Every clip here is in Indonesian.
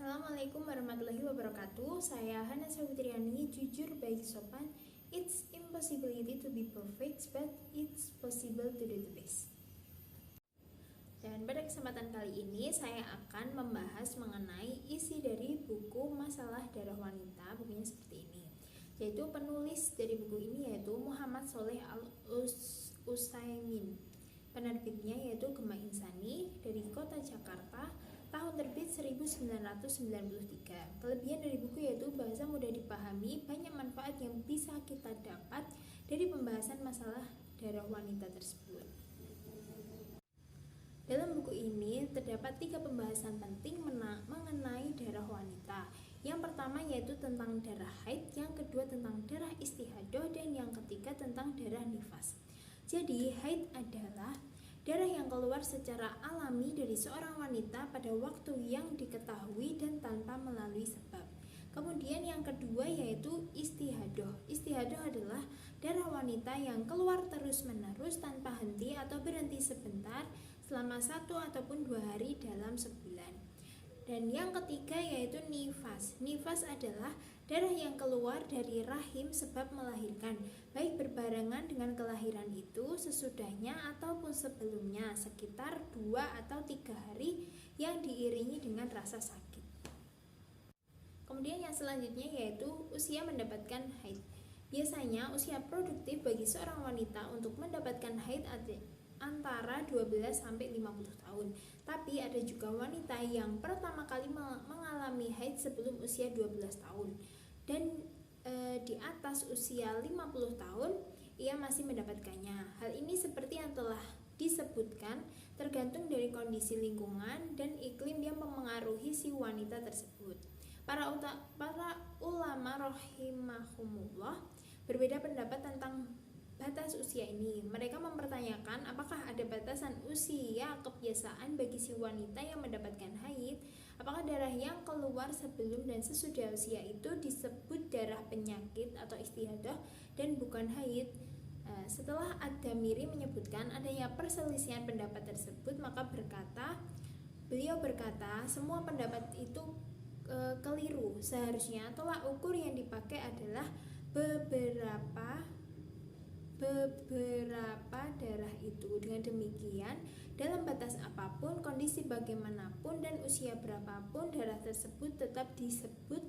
Assalamualaikum warahmatullahi wabarakatuh. Saya Hana Sabutriani, jujur baik sopan. It's impossibility to be perfect, but it's possible to do the best. Dan pada kesempatan kali ini saya akan membahas mengenai isi dari buku Masalah Darah Wanita. Bukunya seperti ini. Yaitu penulis dari buku ini yaitu Muhammad Sholeh Al-Utsaimin. Penerbitnya yaitu Gema Insani dari Kota Jakarta. Tahun terbit 1993. Kelebihan dari buku yaitu bahasa mudah dipahami, banyak manfaat yang bisa kita dapat dari pembahasan masalah darah wanita tersebut. Dalam buku ini terdapat 3 pembahasan penting mengenai darah wanita. Yang pertama yaitu tentang darah haid, yang kedua tentang darah istihadah, dan yang ketiga tentang darah nifas. Jadi haid adalah darah yang keluar secara alami dari seorang wanita pada waktu yang diketahui dan tanpa melalui sebab. Kemudian yang kedua yaitu istihadah. Istihadah adalah darah wanita yang keluar terus-menerus tanpa henti atau berhenti sebentar selama 1 ataupun 2 hari dalam sebulan. Dan yang ketiga yaitu nifas. Nifas adalah darah yang keluar dari rahim sebab melahirkan, baik berbarengan dengan kelahiran itu, sesudahnya ataupun sebelumnya, sekitar 2 atau 3 hari yang diiringi dengan rasa sakit. Kemudian yang selanjutnya yaitu usia mendapatkan haid. Biasanya usia produktif bagi seorang wanita untuk mendapatkan haid antara 12 sampai 50 tahun. Tapi ada juga wanita yang pertama kali mengalami haid sebelum usia 12 tahun. Dan di atas usia 50 tahun ia masih mendapatkannya. Hal ini seperti yang telah disebutkan tergantung dari kondisi lingkungan dan iklim yang memengaruhi si wanita tersebut. Para ulama rahimahumullah berbeda pendapat tentang batas usia ini. Mereka mempertanyakan apakah ada batasan usia kebiasaan bagi si wanita yang mendapatkan haid. Apakah darah yang keluar sebelum dan sesudah usia itu disebut darah penyakit atau istihadah dan bukan haid? Setelah Ad-Damiri menyebutkan adanya perselisihan pendapat tersebut, maka beliau berkata semua pendapat itu keliru. Seharusnya tolak ukur yang dipakai adalah beberapa darah itu. Dengan demikian, dalam batas apapun, kondisi bagaimanapun, dan usia berapapun, darah tersebut tetap disebut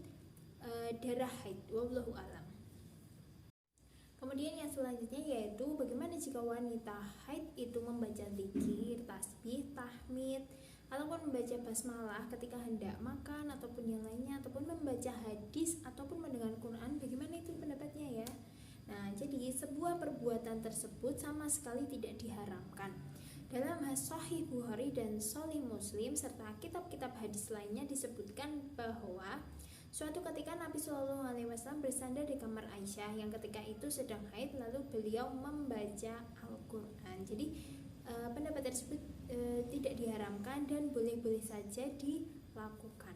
darah haid. Wallahu a'lam. Kemudian yang selanjutnya yaitu bagaimana jika wanita haid itu membaca zikir, tasbih, tahmid, ataupun membaca basmalah ketika hendak makan ataupun yang lainnya, ataupun membaca hadis ataupun mendengar Quran. Bagaimana itu pendapatnya ya? Nah, jadi sebuah perbuatan tersebut sama sekali tidak diharamkan. Dalam Sahih Bukhari dan Sahih Muslim serta kitab-kitab hadis lainnya disebutkan bahwa suatu ketika Nabi Shallallahu Alaihi Wasallam bersandar di kamar Aisyah yang ketika itu sedang haid, lalu beliau membaca Al-Quran. Jadi pendapat tersebut tidak diharamkan dan boleh-boleh saja dilakukan.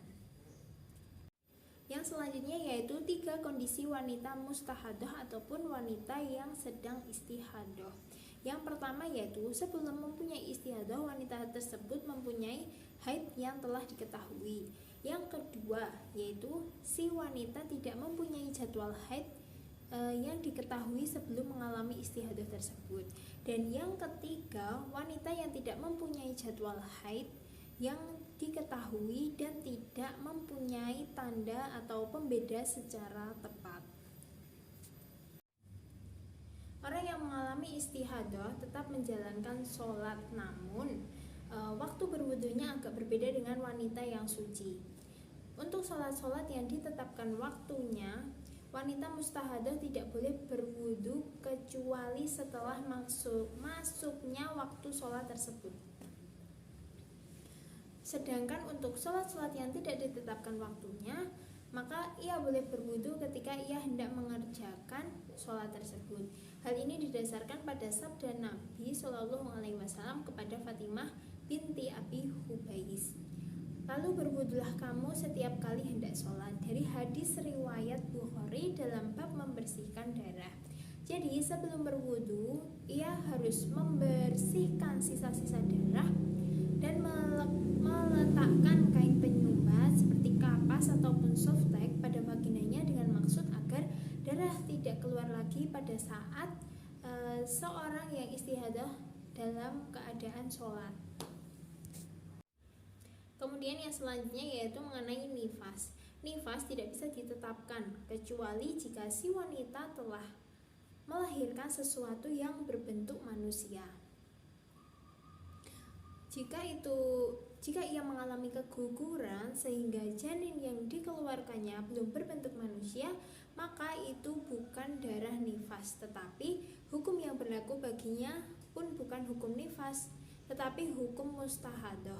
Yang selanjutnya yaitu 3 kondisi wanita mustahadah ataupun wanita yang sedang istihadah. Yang pertama yaitu sebelum mempunyai istihadah, wanita tersebut mempunyai haid yang telah diketahui. Yang kedua yaitu si wanita tidak mempunyai jadwal haid yang diketahui sebelum mengalami istihadah tersebut. Dan yang ketiga, wanita yang tidak mempunyai jadwal haid yang diketahui dan tidak mempunyai tanda atau pembeda secara tepat. Orang yang mengalami istihadah tetap menjalankan sholat, namun waktu berwudunya agak berbeda dengan wanita yang suci. Untuk sholat-sholat yang ditetapkan waktunya, wanita mustahadah tidak boleh berwudu kecuali setelah masuknya waktu sholat tersebut. Sedangkan untuk sholat-sholat yang tidak ditetapkan waktunya, maka ia boleh berwudu ketika ia hendak mengerjakan sholat tersebut. Hal ini didasarkan pada sabda Nabi Shallallahu Alaihi Wasallam kepada Fatimah binti Abi Hubais. Lalu berwudulah kamu setiap kali hendak sholat. Dari hadis riwayat Bukhari dalam bab membersihkan darah. Jadi sebelum berwudu, ia harus membersihkan sisa-sisa darah dan meletakkan kain penyumbat seperti tidak keluar lagi pada saat seorang yang istihadah dalam keadaan sholat. Kemudian yang selanjutnya yaitu mengenai nifas. Nifas tidak bisa ditetapkan kecuali jika si wanita telah melahirkan sesuatu yang berbentuk manusia. Jika ia mengalami keguguran sehingga janin yang dikeluarkannya belum berbentuk manusia, maka itu bukan darah nifas, tetapi hukum yang berlaku baginya pun bukan hukum nifas, tetapi hukum mustahadah.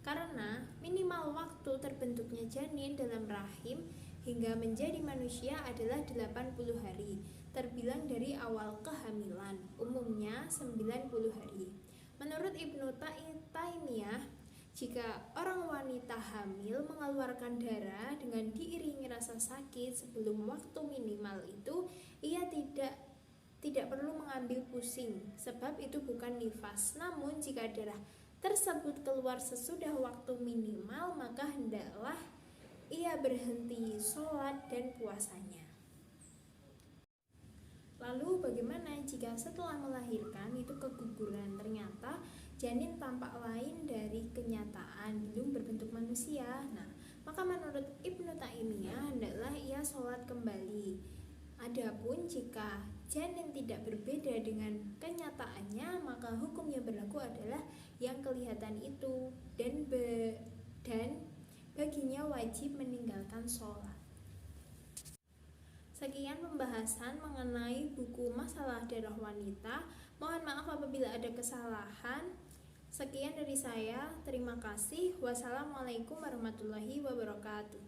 Karena minimal waktu terbentuknya janin dalam rahim hingga menjadi manusia adalah 80 hari, terbilang dari awal kehamilan, umumnya 90 hari. Menurut Ibnu Taimiyah, jika orang wanita hamil mengeluarkan darah dengan diiringi rasa sakit sebelum waktu minimal itu, ia tidak perlu mengambil pusing, sebab itu bukan nifas. Namun jika darah tersebut keluar sesudah waktu minimal, maka hendaklah ia berhenti sholat dan puasanya. Lalu bagaimana jika setelah melahirkan itu keguguran, ternyata janin tampak lain dari kenyataan, belum berbentuk manusia? Nah, maka menurut Ibnu Taimiyah hendaklah ia sholat kembali. Adapun jika janin tidak berbeda dengan kenyataannya, maka hukum yang berlaku adalah yang kelihatan itu, dan baginya wajib meninggalkan sholat. Sekian pembahasan mengenai buku Masalah Darah Wanita. Mohon maaf apabila ada kesalahan. Sekian dari saya, terima kasih. Wassalamualaikum warahmatullahi wabarakatuh.